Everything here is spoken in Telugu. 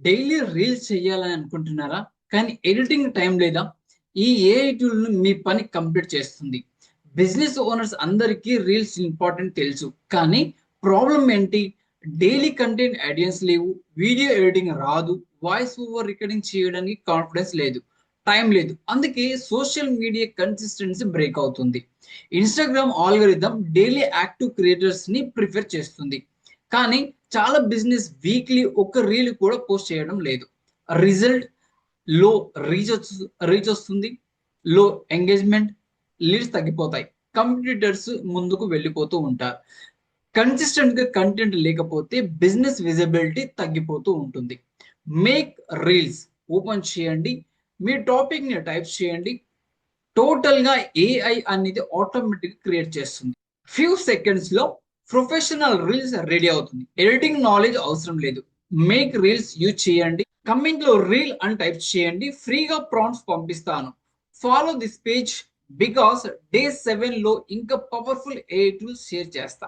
డైలీ రీల్స్ చేయాలని అనుకుంటున్నారా? కానీ ఎడిటింగ్ టైం లేదా? ఈ ఏఐ టూల్ మీ పని కంప్లీట్ చేస్తుంది. బిజినెస్ ఓనర్స్ అందరికీ రీల్స్ ఇంపార్టెంట్ తెలుసు. కానీ ప్రాబ్లం ఏంటి? డైలీ కంటెంట్ ఐడియాస్ లేవు, వీడియో ఎడిటింగ్ రాదు, వాయిస్ ఓవర్ రికార్డింగ్ చేయడానికి కాన్ఫిడెన్స్ లేదు, టైం లేదు. అందుకే సోషల్ మీడియా కన్సిస్టెన్సీ బ్రేక్ అవుతుంది. Instagram algorithm daily active creators ని ప్రిఫర్ చేస్తుంది. కానీ చాలా బిజినెస్ వీక్లీ ఒక రీల్ కూడా పోస్ట్ చేయడం లేదు. రిజల్ట్ లో రీచ్ వస్తుంది, లో ఎంగేజ్మెంట్, లీడ్స్ తగ్గిపోతాయి. కంపిటీటర్స్ ముందుకు వెళ్ళిపోతూ ఉంటారు. కన్సిస్టెంట్ గా కంటెంట్ లేకపోతే బిజినెస్ విజిబిలిటీ తగ్గిపోతూ ఉంటుంది. మేక్ రీల్స్ ఓపెన్ చేయండి, మీ టాపిక్ ని టైప్ చేయండి. టోటల్ గా ఏఐ అనేది ఆటోమేటిక్ క్రియేట్ చేస్తుంది. ఫ్యూ సెకండ్స్ లో ప్రొఫెషనల్ రీల్స్ రెడీ అవుతుంది. ఎడిటింగ్ నాలెడ్జ్ అవసరం లేదు. మేక్ రీల్స్ యూజ్ చేయండి. కమెంట్ లో రీల్ అని టైప్ చేయండి. ఫ్రీగా ప్రాంప్ట్స్ పంపిస్తాను. Follow this page because day 7 లో ఇంకా పవర్ఫుల్ ఏఐ టూల్స్ షేర్ చేస్తా.